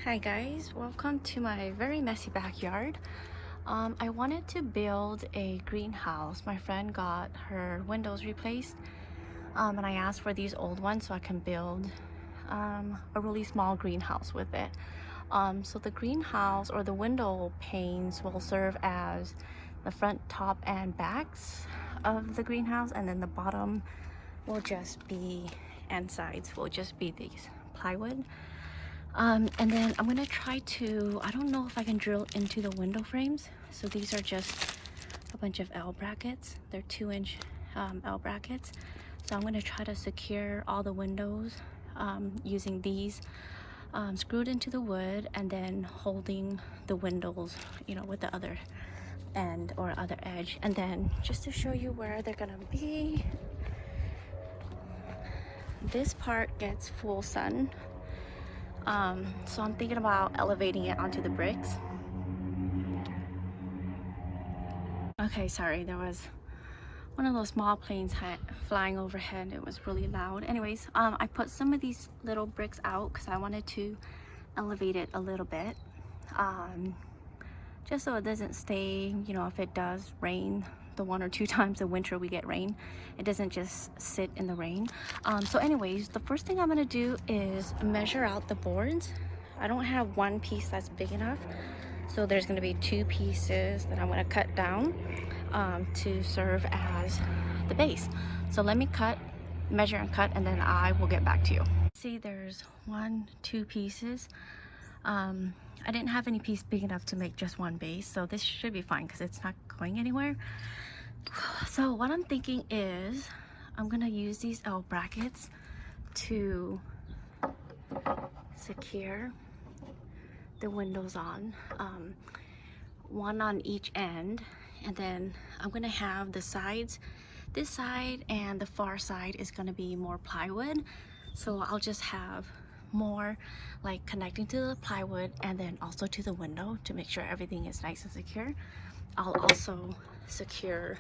Hi guys, welcome to my very messy backyard. I wanted to build a greenhouse. My friend got her windows replaced, and I asked for these old ones so I can build a really small greenhouse with it. So the greenhouse or the window panes will serve as the front, top, and backs of the greenhouse, and then the bottom will just be, and sides will just be these plywood. And then I'm gonna try to, I don't know if I can drill into the window frames. So these are just a bunch of L brackets. They're 2-inch L brackets. So I'm gonna try to secure all the windows using these screwed into the wood and then holding the windows, with the other end or other edge. And then just to show you where they're gonna be, this part gets full sun. So I'm thinking about elevating it onto the bricks. Okay, sorry, there was one of those small planes flying overhead. It was really loud. Anyways, I put some of these little bricks out because I wanted to elevate it a little bit. Just so it doesn't stay, if it does rain, the 1 or 2 times a winter we get rain, it doesn't just sit in the rain. So anyways, the first thing I'm gonna do is measure out the boards. I don't have one piece that's big enough, so there's gonna be 2 pieces that I'm gonna cut down to serve as the base. So let me measure and cut, and then I will get back to you. See, there's 1, 2 pieces. I didn't have any piece big enough to make just one base, so this should be fine because it's not going anywhere. So what I'm thinking is I'm gonna use these L brackets to secure the windows on, one on each end, and then I'm gonna have the sides, this side and the far side is gonna be more plywood, so I'll just have more like connecting to the plywood and then also to the window to make sure everything is nice and secure. I'll also secure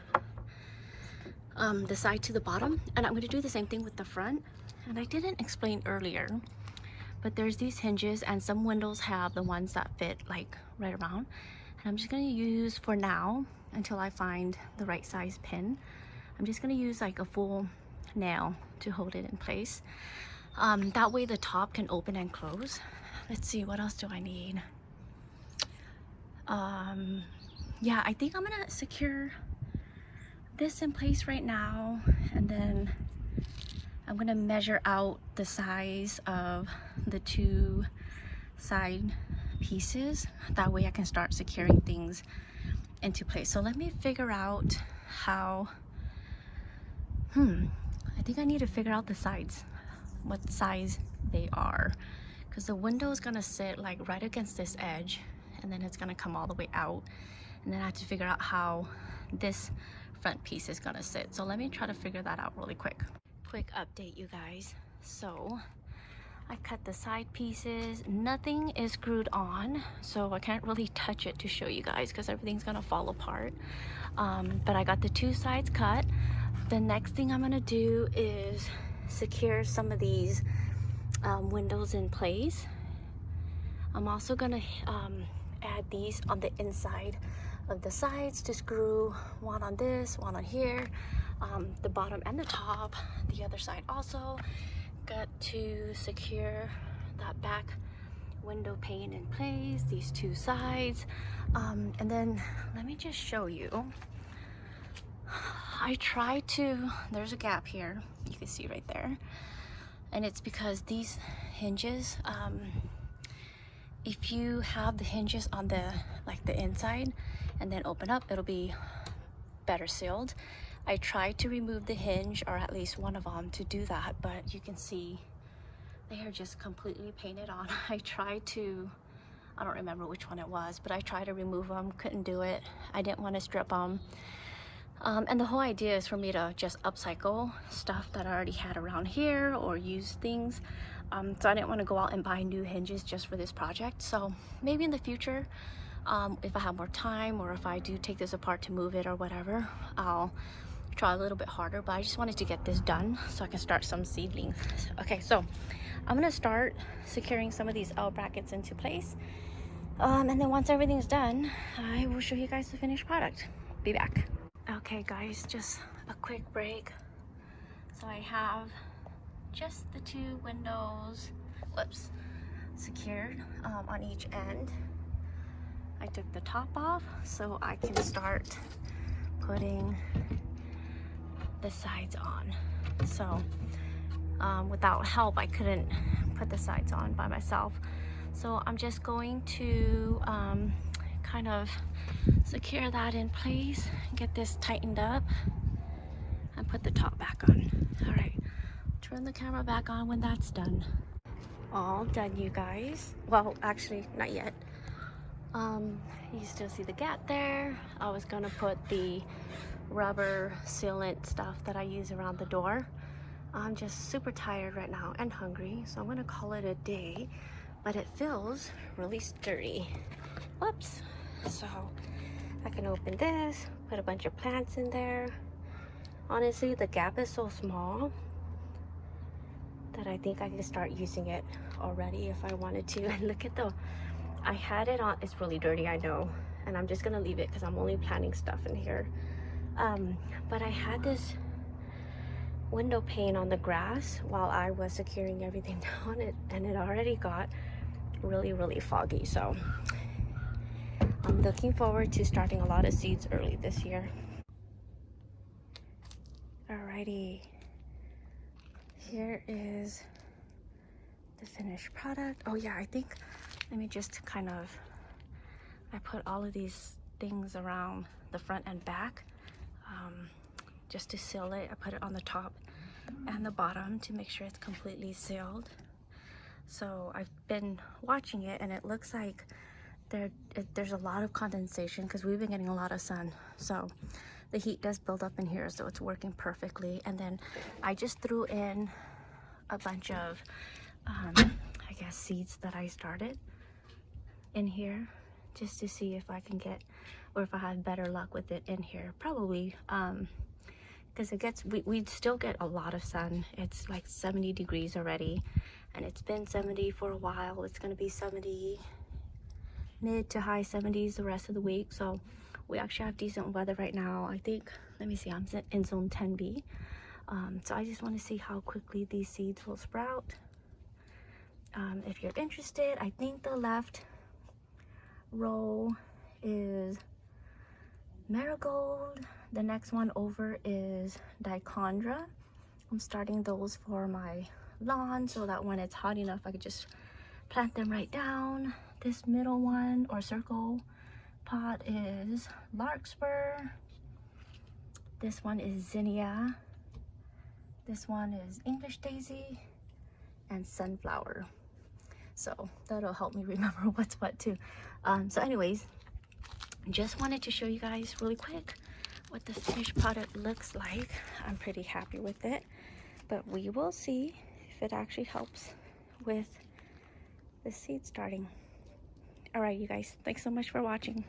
the side to the bottom, and I'm going to do the same thing with the front. And I didn't explain earlier, but there's these hinges, and some windows have the ones that fit like right around, and I'm just going to use, for now until I find the right size pin, I'm just going to use like a full nail to hold it in place. That way the top can open and close. Let's see, what else do I need? Yeah, I think I'm gonna secure this in place right now, and then I'm gonna measure out the size of the 2 side pieces. That way I can start securing things into place. So let me figure out how, I think I need to figure out the sides, what size they are, because the window is gonna sit like right against this edge, and then it's gonna come all the way out, and then I have to figure out how this front piece is gonna sit. So let me try to figure that out really quick. Quick update, you guys. So I cut the side pieces. Nothing is screwed on, so I can't really touch it to show you guys because everything's gonna fall apart. But I got the 2 sides cut. The next thing I'm gonna do is secure some of these windows in place. I'm also gonna add these on the inside of the sides to screw, one on this, one on here, the bottom and the top. The other side also got to secure that back window pane in place, these 2 sides. And then let me just show you. I try to, there's a gap here, you can see right there, and it's because these hinges, if you have the hinges on the inside and then open up, it'll be better sealed. I tried to remove the hinge, or at least one of them, to do that, but you can see they are just completely painted on. I tried to, I don't remember which one it was, but I tried to remove them, couldn't do it. I didn't want to strip them. And the whole idea is for me to just upcycle stuff that I already had around here, or use things. So I didn't want to go out and buy new hinges just for this project. So maybe in the future, if I have more time, or if I do take this apart to move it or whatever, I'll try a little bit harder, but I just wanted to get this done so I can start some seedlings. Okay, so I'm gonna start securing some of these L brackets into place. And then once everything's done, I will show you guys the finished product. Be back. Okay guys, just a quick break. So I have just the 2 windows, whoops, secured on each end. I took the top off so I can start putting the sides on. So without help, I couldn't put the sides on by myself. So I'm just going to kind of secure that in place, get this tightened up, and put the top back on. All right, turn the camera back on when that's done. All done, you guys. Well, actually, not yet. You still see the gap there. I was gonna put the rubber sealant stuff that I use around the door. I'm just super tired right now and hungry, so I'm gonna call it a day, but it feels really sturdy. Whoops. So I can open this, put a bunch of plants in there. Honestly, the gap is so small that I think I can start using it already if I wanted to. And look at I had it on, it's really dirty, I know, and I'm just gonna leave it because I'm only planting stuff in here. But I had this window pane on the grass while I was securing everything down, and it already got really foggy. So I'm looking forward to starting a lot of seeds early this year. Alrighty, here is the finished product. Oh yeah, I think, let me just kind of, I put all of these things around the front and back just to seal it. I put it on the top and the bottom to make sure it's completely sealed. So I've been watching it, and it looks like there's a lot of condensation because we've been getting a lot of sun. So the heat does build up in here, so it's working perfectly. And then I just threw in a bunch of, I guess, seeds that I started in here just to see if I can get, or if I have better luck with it in here. Probably, because it gets, we still get a lot of sun. It's like 70 degrees already, and it's been 70 for a while. It's going to be 70, mid to high 70s the rest of the week. So we actually have decent weather right now. I think, let me see, I'm in zone 10B. So I just want to see how quickly these seeds will sprout. If you're interested, I think the left row is marigold. The next one over is dichondra. I'm starting those for my lawn so that when it's hot enough I could just plant them right down. This middle one, or circle pot, is larkspur. This one is zinnia. This one is English daisy and sunflower. So that'll help me remember what's what too. So anyways, just wanted to show you guys really quick what the finished product looks like. I'm pretty happy with it, but we will see if it actually helps with the seed starting. All right, you guys, thanks so much for watching.